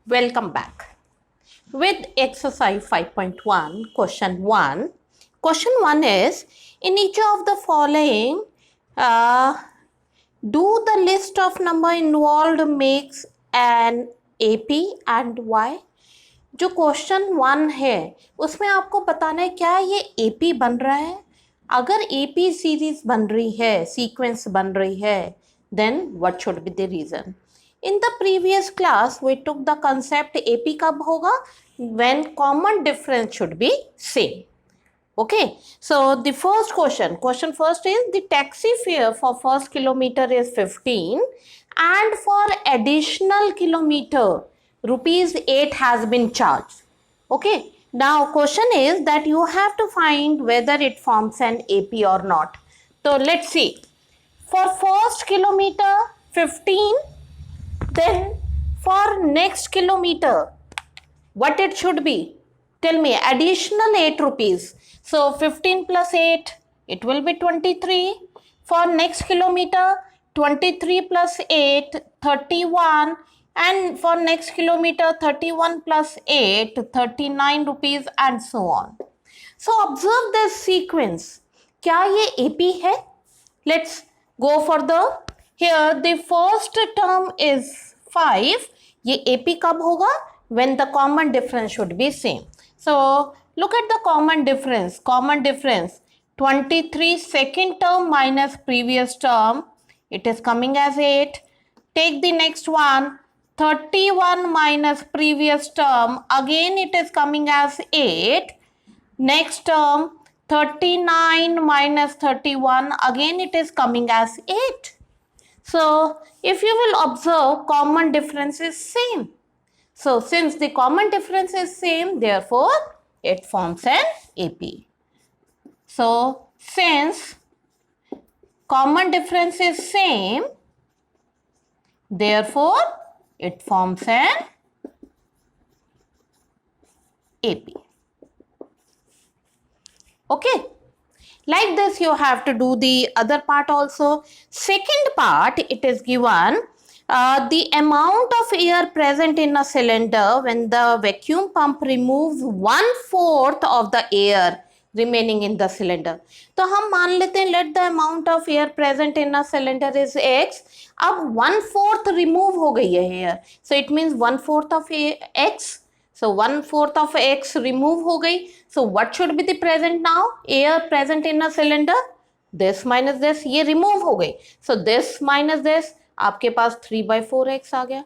Welcome back. With exercise 5.1, question 1. Question 1 is, in each of the following, do the list of number involved makes an AP and Y? जो question 1 है उसमें आपको बताना है क्या ये AP बन रहा है. अगर AP सीरीज बन रही है, सीक्वेंस बन रही है, then what should be the reason? In the previous class we took the concept AP कब होगा? When common difference should be same. Okay, so the first question first is the taxi fare for first kilometer is 15 and for additional kilometer rupees 8 has been charged. Okay, now question is that you have to find whether it forms an AP or not. So let's see. For first kilometer 15, then for next kilometer what it should be? Tell me, additional 8 rupees. So 15 plus 8, it will be 23. For next kilometer, 23 plus 8, 31. And for next kilometer, 31 plus 8, 39 rupees and so on. So observe this sequence. क्या ये AP है? Let's go for here the first term is 5. ये AP कब होगा? When the common difference should be same. So look at the common difference. 23 second term minus previous term. It is coming as 8. Take the next one. 31 minus previous term. Again it is coming as 8. Next term 39 minus 31. Again it is coming as 8. So if you will observe, common difference is same. So since the common difference is same, therefore it forms an AP. So since common difference is same, therefore it forms an AP. Okay. Like this you have to do the other part also. Second part, it is given the amount of air present in a cylinder when the vacuum pump removes 1/4 of the air remaining in the cylinder. तो हम मान लेते हैं let the amount of air present in a cylinder is X. अब 1/4 remove हो गई है air. So it means 1/4 of X. So 1/4 of X remove हो गई. So what should be the present now? Air present in a cylinder. This minus this, ये remove हो गई. So this minus this, आपके पास 3/4x आ गया.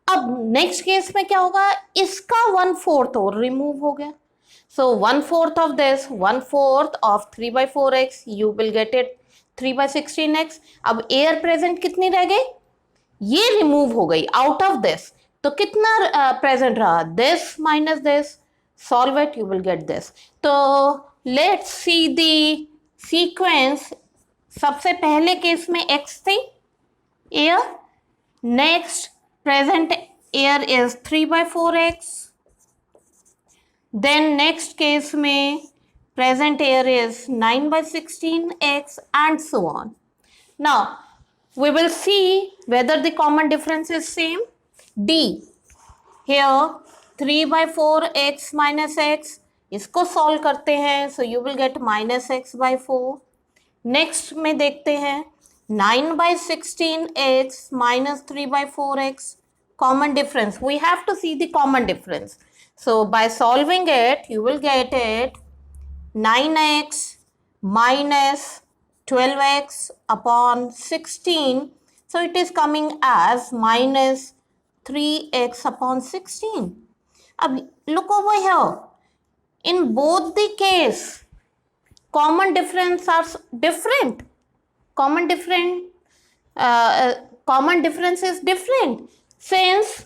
अब next case में क्या होगा? इसका 1/4 और रिमूव हो गया. So 1/4 of this, 1/4 of 3/4x, you will get it 3/16x. अब air present कितनी रह गई? ये रिमूव हो गई आउट ऑफ दिस. तो कितना प्रेजेंट रहा? This minus this. Solve it, you will get this. तो let's see the sequence. सबसे पहले केस में x थी air. Next present air is 3/4x. Then next case में present air is 9/16x and so on. Now we will see whether the common difference is same. D. Here 3/4x minus x, इसको solve करते हैं. So you will get -x/4. नेक्स्ट में देखते हैं 9/16x minus 3/4x. Common difference, we have to see the common difference. So by solving it you will get it 9x minus 12x upon 16. So it is coming as minus 3x upon 16. Look over here. In both the case, common difference are different. Common difference is different. Since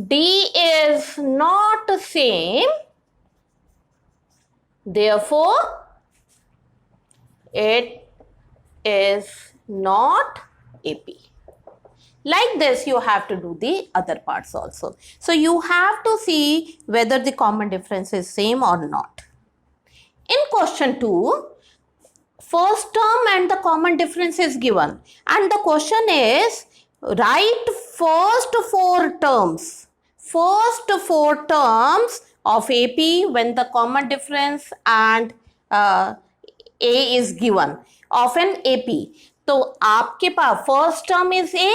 D is not same, therefore it is not AP. Like this you have to do the other parts also. So you have to see whether the common difference is same or not. In question 2, first term and the common difference is given, and the question is write first four terms of AP when the common difference and A is given of an AP. तो आपके पास first term is A.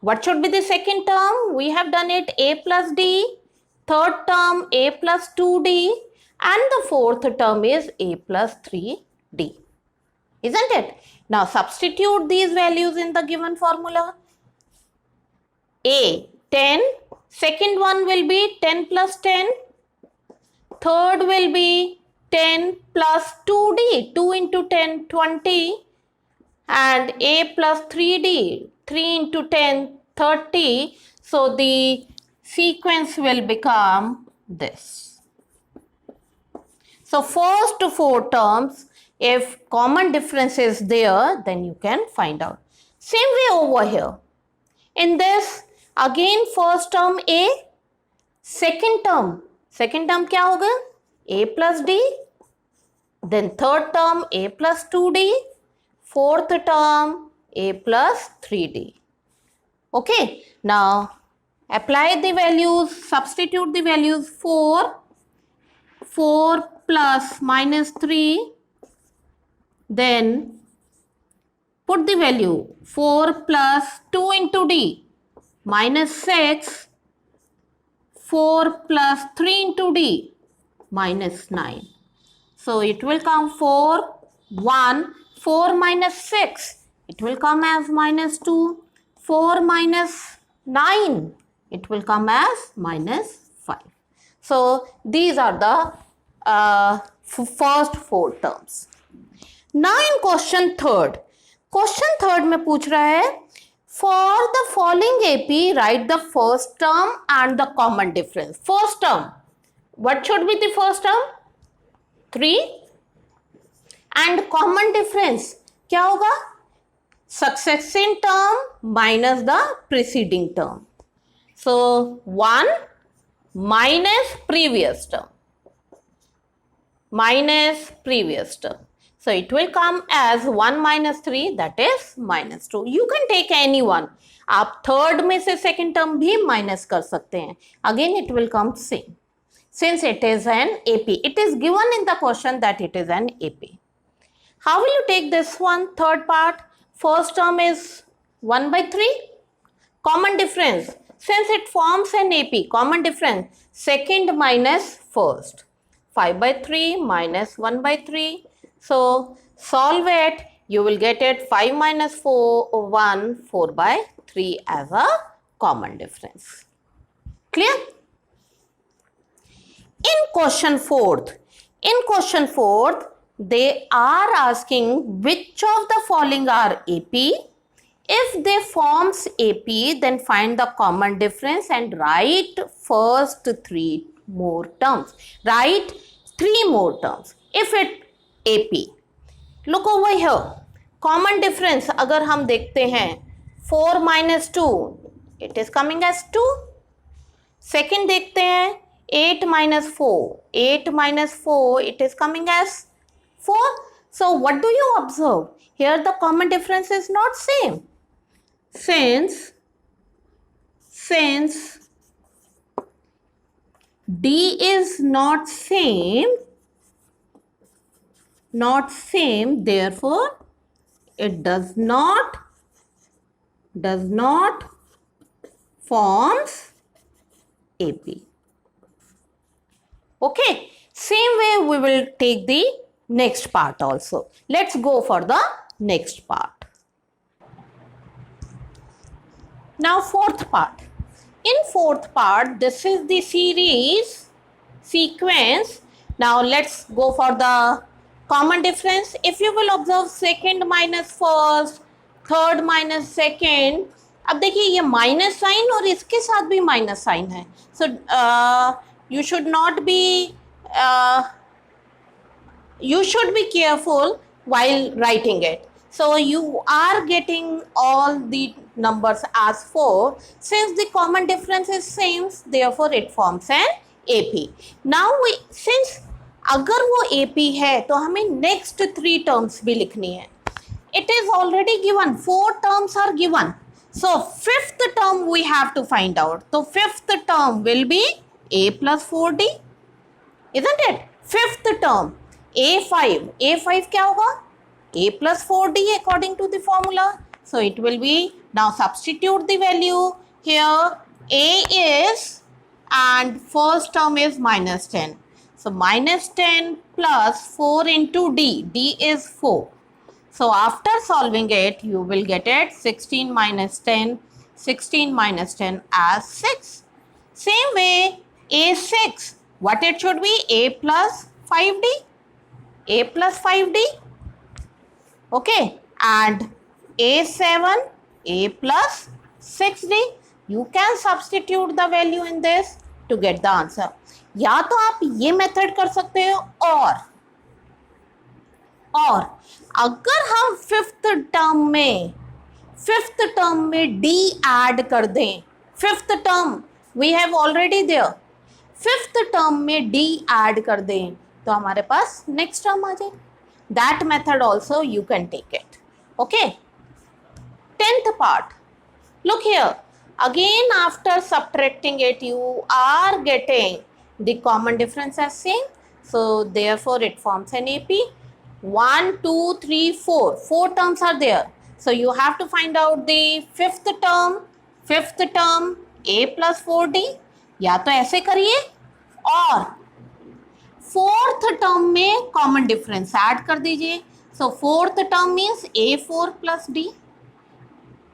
What should be the second term? We have done it A plus D. Third term A plus 2D. And the fourth term is A plus 3D. Isn't it? Now substitute these values in the given formula. A 10. Second one will be 10 plus 10. Third will be 10 plus 2D. 2 into 10, 20. And A plus 3D, 3 into 10, 30. So the sequence will become this. So first four terms, if common difference is there, then you can find out. Same way over here. In this, again first term A, second term क्या होगा? A plus D. Then third term A plus 2D. Fourth term A plus 3D. Okay, now apply the values, substitute the values. 4 plus minus 3, then put the value 4 plus 2 into D minus 6, 4 plus 3 into D minus 9. So it will come 4, 1, 4 minus 6, it will come as minus 2, 4 minus 9, it will come as minus 5. So these are the first four terms. Now in question third में पूछ रहा है for the following AP write the first term and the common difference. First term, what should be the first term? 3. And common difference क्या होगा? Successive term minus the preceding term. So 1 minus previous term. So it will come as 1 minus 3, that is minus 2. You can take any one. आप third में से second term भी minus कर सकते हैं. Again it will come same. Since it is an AP. It is given in the question that it is an AP. How will you take this one? Third part. First term is 1 by 3. Common difference. Since it forms an AP, common difference. Second minus first. 5 by 3 minus 1 by 3. So solve it. You will get it 5 minus 4, 1, 4 by 3 as a common difference. Clear? In question fourth, they are asking which of the following are AP. If they forms AP, then find the common difference and write first 3 more terms. Write 3 more terms. If it AP. Look over here. Common difference अगर हम देखते हैं 4 minus 2, it is coming as 2. Second देखते हैं 8 minus 4, it is coming as 4. So what do you observe? Here the common difference is not same. Since D is not same, therefore it does not forms AP. Okay, same way we will take the next part also. Let's go for the next part. Now fourth part. In fourth part, this is the sequence. Now let's go for the common difference. If you will observe second minus first, third minus second. अब देखिए ये minus sign और इसके साथ भी minus sign है. So you should be careful while writing it. So you are getting all the numbers as 4. Since the common difference is same, therefore it forms an AP. Now since अगर वो AP है तो हमें next 3 terms भी लिखनी है. It is already given, 4 terms are given, so fifth term we have to find out. So fifth term will be A plus 4D, isn't it? Fifth term A5 क्या होगा? A plus 4D according to the formula. So it will be, now substitute the value here. A is, and first term is minus 10. So minus 10 plus 4 into D. D is 4. So after solving it, you will get it 16 minus 10, 16 minus 10 as 6. Same way, A6, what it should be? A plus 5D. A plus 5D. Okay. And A7, A plus 6D. You can substitute the value in this to get the answer. या तो आप ये method कर सकते हो, और अगर हम फिफ्थ टर्म में D ऐड कर दें, fifth term we have already there, fifth term में D ऐड कर दें तो हमारे पास नेक्स्ट टर्म आ जाए. That method also you can take it. Okay. 10th part. Look here. Again, after subtracting it, you are getting the common difference as same. So therefore it forms an AP. 1, 2, 3, 4. 4 terms are there. So you have to find out the fifth term. Fifth term A plus 4D. या तो ऐसे करिए, और fourth term में common difference add कर दीजिए. So fourth term means A4 plus D.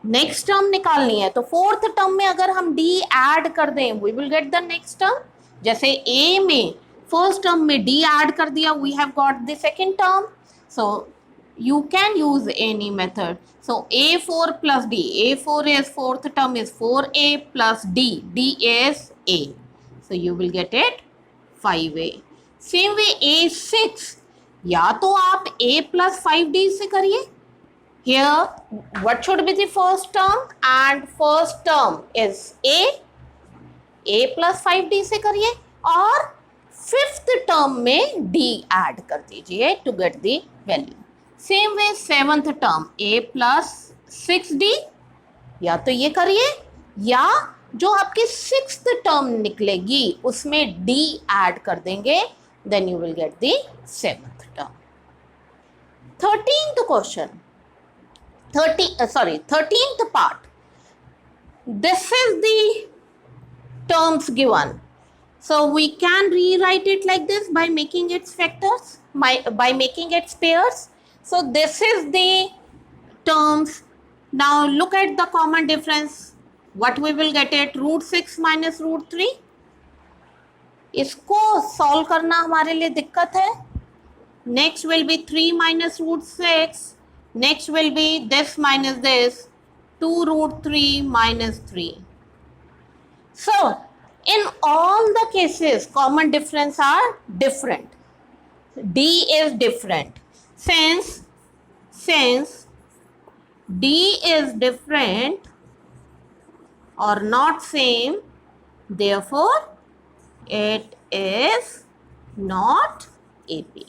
Next term निकालनी है तो फोर्थ टर्म में अगर हम D ऐड कर दें, we will get the next term. जैसे A में फर्स्ट टर्म में D ऐड कर दिया, we have got the second term. So you can use any method. So A4 plus D. A4 is fourth term is 4A plus D. D is A. So you will get it 5A. Same way A6. या तो आप A plus 5D से करिए. Here what should be the first term? And first term is A. A plus 5D से करिए, और fifth term में D add कर दीजिए to get the value. Same way seventh term A plus 6D. या तो ये करिए, या जो आपकी सिक्स्थ टर्म निकलेगी उसमें D ऐड कर देंगे, then you will get the seventh term. 13th question, 13th part. This is the terms given. So we can rewrite it like this by making its factors, by making its pairs. So this is the terms. Now look at the common difference. What we will get it? root 6 minus root 3. इसको solve करना हमारे लिए दिक्कत है. Next will be 3 minus root 6. Next will be this minus this. 2 root 3 minus 3. So in all the cases, common difference are different. D is different. Since D is different or not same, therefore it is not AP.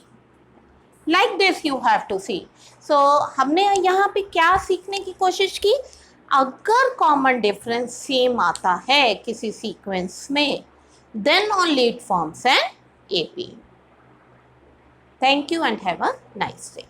Like this you have to see. So हमने यहाँ पे क्या सीखने की कोशिश की? अगर common difference same आता है किसी सीक्वेंस में, then only it forms an AP. Thank you and have a nice day.